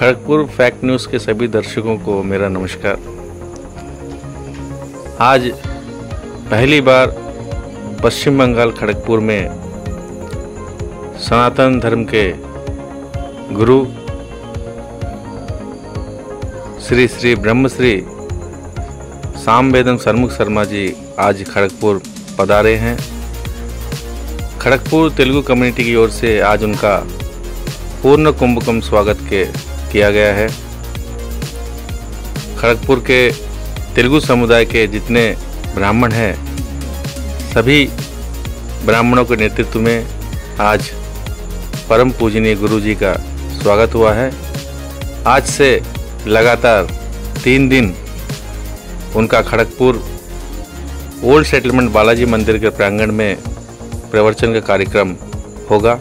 Kharagpur fact news के सभी दर्शकों को मेरा नमस्कार। आज पहली बार पश्चिम बंगाल खड़गपुर में सनातन धर्म के गुरु श्री श्री ब्रह्मश्री सामवेदम सरमुख शर्मा जी आज खड़गपुर पधारे हैं। खड़गपुर तेलुगु कम्युनिटी की ओर से आज उनका पूर्ण कुंभकम स्वागत किया गया है। खड़गपुर के तेलुगु समुदाय के जितने ब्राह्मण हैं सभी ब्राह्मणों के नेतृत्व में आज परम पूजनीय गुरु जी का स्वागत हुआ है। आज से लगातार 3 दिन उनका खड़गपुर ओल्ड सेटलमेंट बालाजी मंदिर के प्रांगण में प्रवचन का कार्यक्रम होगा।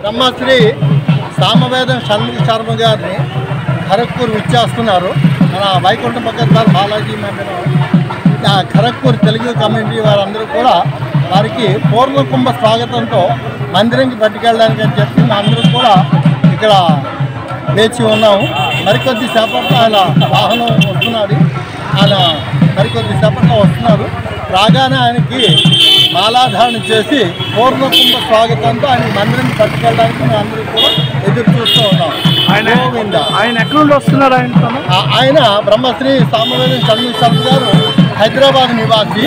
ब्रह्मश्री सामवेदम सरमुख शर्मा गारिని खड़गपुर విచ్చేస్తున్నారు। మన వైకుంఠం పక్కన బాలాజీ మందిరం ఖड़गपुर తెలుగు కమ్యూనిటీ వారందరూ కూడా వారికి పూర్ణ కుంభ స్వాగతంతో మందిరంకి పట్టుకెళ్ళడానికి అని చెప్పి అందరూ కూడా ఇక్కడ వేచి ఉన్నాము। మరికొద్ది సేపట్లో ఆయన వాహనం వస్తున్నది। ఆయన మరికొద్ది సేపట్లో వస్తున్నారు। రాగానే ఆయనకి మాలాధారణ చేసి పూర్ణ కుంభ స్వాగతంతో ఆయన మందిరాన్ని పట్టుకెళ్ళడానికి మేము అందరూ కూడా ఎదురు చూస్తూ ఉన్నాం। ఆయన ఎక్కడి నుండి వస్తున్నారు? ఆయన బ్రహ్మశ్రీ సామవేదం చంద్ర శర్మ గారు హైదరాబాద్ నివాసి।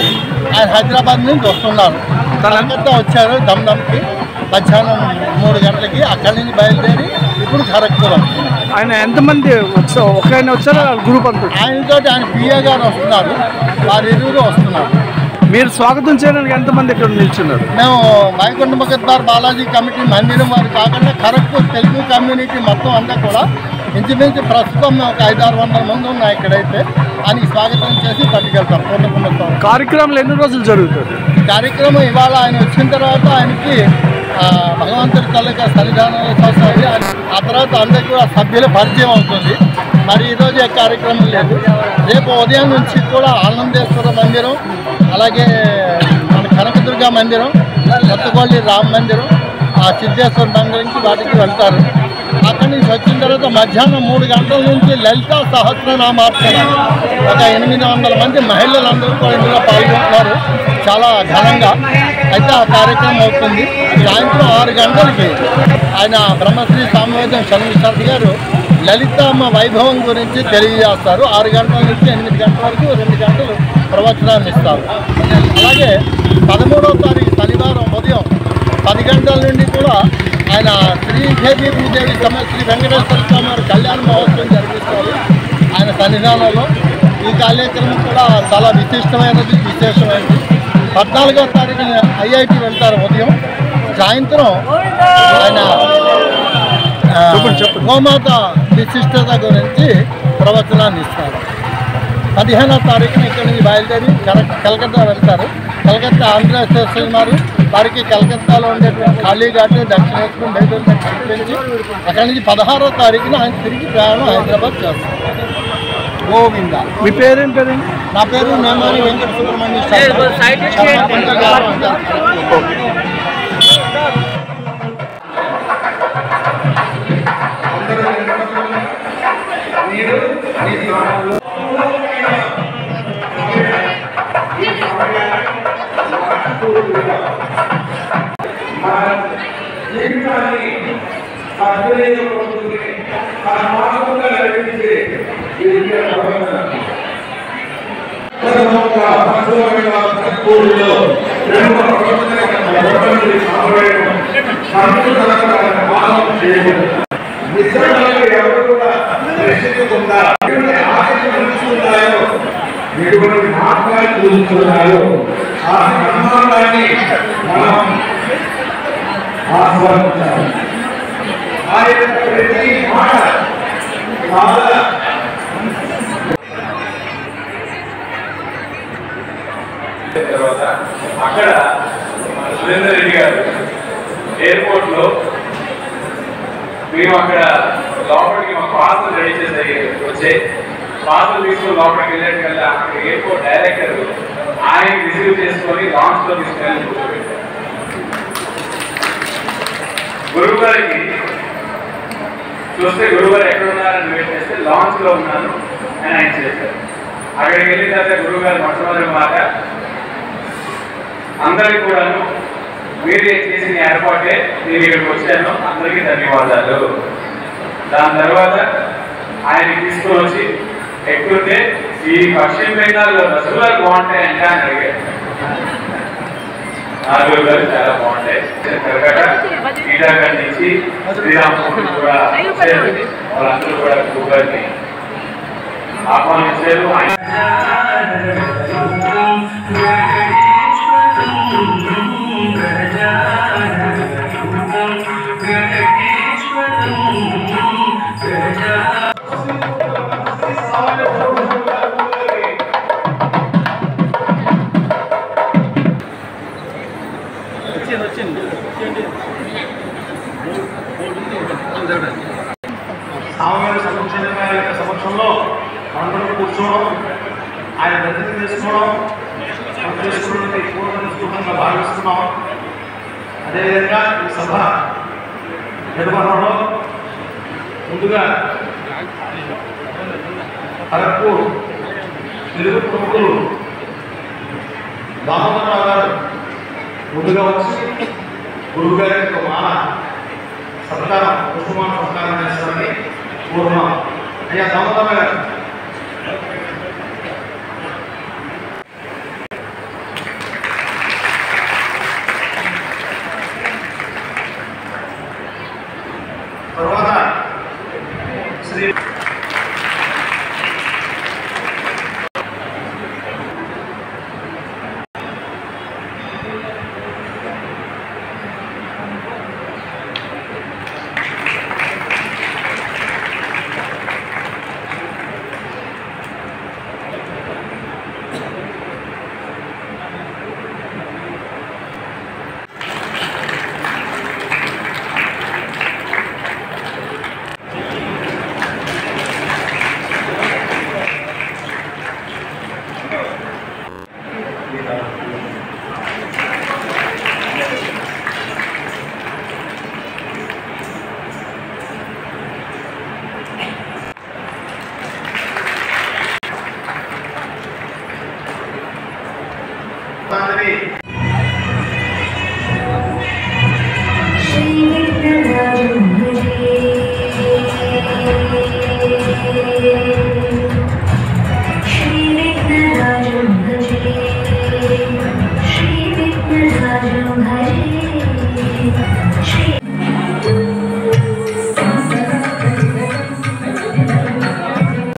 ఆయన హైదరాబాద్ నుంచి వస్తున్నారు। కలకత్తా వచ్చారు దమ్దమ్కి మధ్యాహ్నం 3 గంటలకి। అక్కడి నుంచి బయలుదేరి ఇప్పుడు ఖరగ్పూర్ వస్తున్నారు। ఆయన ఎంతమంది ఒకరైనా వచ్చారా? గ్రూప్ అంతా ఆయనతో ఆయన పిఏ గారు వస్తున్నారు। వారు ఇరువురు వస్తున్నారు। మీరు స్వాగతం చేయడానికి ఎంతమంది ఇక్కడ నిల్చున్నారు? మేము వైకుంఠ మగద్దార్ బాలాజీ కమిటీ మందిరం వారు కాకుండా ఖరగ్పూర్ తెలుగు కమ్యూనిటీ మొత్తం అంతా కూడా ఇంచుమించు ప్రస్తుతం ఒక 500-600 మంది ఉన్నాయి ఇక్కడైతే। ఆయనకి స్వాగతం చేసి పట్టుకెళ్తాం పూర్ణకుంభ కార్యక్రమాలు ఎన్ని రోజులు జరుగుతుంది? కార్యక్రమం ఇవాళ ఆయన వచ్చిన తర్వాత ఆయనకి భగవంతుడి తాలూకా సన్నిధానంలో చూస్తుంది। ఆ తర్వాత అందరికీ కూడా సభ్యుల పరిచయం అవుతుంది। మరి ఈరోజు ఏ కార్యక్రమం లేదు। రేపు ఉదయం నుంచి కూడా ఆనందేశ్వర మందిరం, అలాగే మన కనకదుర్గ మందిరం, కొత్తగోళ్ళి రామ మందిరం, ఆ సిద్ధేశ్వర మందిరంకి వాటికి వెళ్తారు। అక్కడి నుంచి వచ్చిన తర్వాత మధ్యాహ్నం 3 గంటల నుంచి లలితా సహస్రనామార్చన ఒక 800 మంది మహిళలందరూ కూడా ఇందులో పాల్గొంటున్నారు చాలా ఘనంగా। అయితే ఆ కార్యక్రమం అవుతుంది। సాయంత్రం 6 గంటలకి ఆయన బ్రహ్మశ్రీ సామవేదం చంద్ర శర్మ గారు లలితమ్మ వైభవం గురించి తెలియజేస్తారు। 6 గంటల నుంచి 8 గంటల వరకు 2 గంటలు ప్రవచనాన్ని ఇస్తారు। అలాగే 13వ తారీఖు శనివారం ఉదయం 10 గంటల నుండి కూడా ఆయన శ్రీదేవి భూదేవి శ్రీ వెంకటేశ్వర స్వామి వారి కళ్యాణ మహోత్సవం జరిపిస్తారు ఆయన సన్నిధానంలో। ఈ కార్యక్రమం కూడా చాలా విశిష్టమైనది, విశేషమైనది। 14వ తారీఖున ఐఐటి వెళ్తారు ఉదయం। సాయంత్రం ఆయన గోమాత విశిష్టత గురించి ప్రవచనాన్ని ఇస్తారు। 15వ తారీఖున ఇక్కడి నుంచి బయలుదేరి కలకత్తా వెళ్తారు। కలకత్తా ఆంధ్ర స్టేషన్ వారు వారికి కలకత్తాలో ఉండేటువంటి కాళీఘాట్ దక్షిణేశ్వరం బయలుదేరి చూపించి అక్కడి నుంచి 16వ తారీఖున ఆయన తిరిగి ప్రయాణం హైదరాబాద్ చేస్తారు। గోవింద। మీ పేరేం పేరండి? నా పేరు నేమాని వెంకట సుబ్రహ్మణ్య తర్వాత అక్కడ సురేందర్ రెడ్డి గారు ఎయిర్పోర్ట్లో మేము అక్కడ లోపలికి మా పార్సల్ రెడీ చేసి వచ్చే పార్సల్ తీసుకుని లోపలికి వెళ్ళేట్టుకెళ్ళి అక్కడ ఎయిర్పోర్ట్ డైరెక్టర్ ఆయన రిసీవ్ చేసుకొని లాంచ్లో తీసుకెళ్ళి గురువు గారికి చూస్తే గురువుగారు ఎక్కడ ఉన్నారని వెయిట్ చేస్తే లాంచ్లో ఉన్నాను అని ఆయన చేశారు. అక్కడికి వెళ్ళిన తర్వాత గురువుగారు మొట్టమొదటి మాట, అందరికీ కూడాను మీరే చేసిన ఏర్పాటే నేను ఇక్కడికి వచ్చాను, అందరికీ ధన్యవాదాలు. దాని తర్వాత ఆయన తీసుకొని వచ్చి ఎక్కుంటే ఈ పశ్చిమ బెంగాల్లో రసగుల్లాలు బాగుంటాయంటే అని అడిగారు. నాలుగు గారు చాలా బాగుంటాయి. ఈటాగర్ నుంచి శ్రీరామూర్తి కూడా వాళ్ళందరూ కూడా గురుగారిని ఆహ్వానించారు. సామవేద సంరక్షణ గారి యొక్క సమక్షంలో మనందరూ కూర్చోవడం, ఆయన దర్శనం చేసుకోవడం, మనం చేసుకున్నటువంటి పూర్ణ స్ఫూర్తంగా భావిస్తున్నాం. అదేవిధంగా ఈ సభ నిర్వహణలో ముందుగా ఖరగ్పూర్ తెలుగు ప్రముఖులు దామోదరరావు గారు ముందుగా వచ్చి గురువు గారి యొక్క మాల సత్కారం, పుష్పమాన సత్కారం చేస్తారని కోరున్నాం. అయ్యా దామోదరరావు గారు. తర్వాత శ్రీ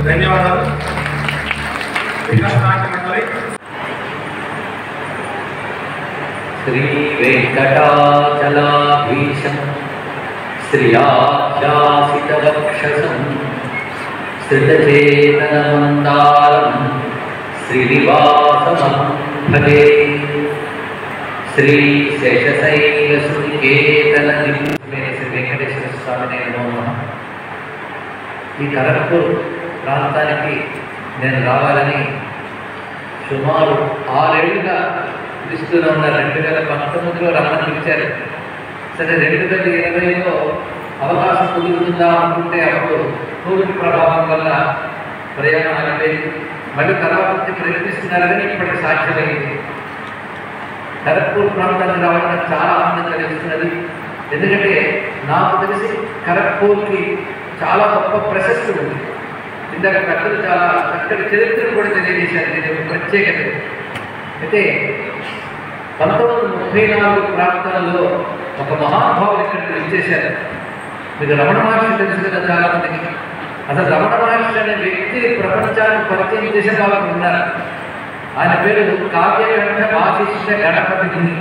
ధన్యవాదాలు. శ్రీ వెంకటాచలాధీశం శ్రియాశాసితవక్షసం శ్రితచేతనమందారం శ్రీనివాసమహం భజే. శ్రీ శేషశైలసునికేతన శ్రీ వెంకటేశ్వర స్వామినే నమః. ఈ ఖరగ్పూర్ ప్రాంతానికి నేను రావాలని సుమారు 6 ఏళ్ళుగా పిలుస్తూనే ఉన్నారు. 2019లో రమ్మని పిలిచారు. సరే 2020లో అవకాశం కుదురుతుందా అనుకుంటే అప్పుడు కోవిడ్ ప్రభావం వల్ల ప్రయాణం అయిపోయింది. మళ్ళీ తర్వాత ప్రయత్నిస్తున్నారు కానీ ఇప్పటికి సాధ్యమైంది. ఖరగ్పూర్ ప్రాంతానికి రావడం చాలా ఆనందం కలిగిస్తున్నది. ఎందుకంటే నాకు తెలిసి ఖరగ్పూర్కి చాలా గొప్ప ప్రశస్తి ఉంది. ఇందాక పెద్దలు చాలా చక్కటి చరిత్రను కూడా తెలియజేశారు. ఇది ఒక ప్రత్యేకత. అయితే 1934 ప్రాంతాల్లో ఒక మహానుభావులు ఇక్కడికి వచ్చేశారు. మీకు రమణ మహర్షి తెలుసు కదా చాలా మందికి. అసలు రమణ మహర్షి అనే వ్యక్తి ప్రపంచానికి పరిచయం చేసే వాళ్ళు ఉన్నారు. ఆయన పేరు కావ్యకంఠ వాసిష్ఠ గణపతి.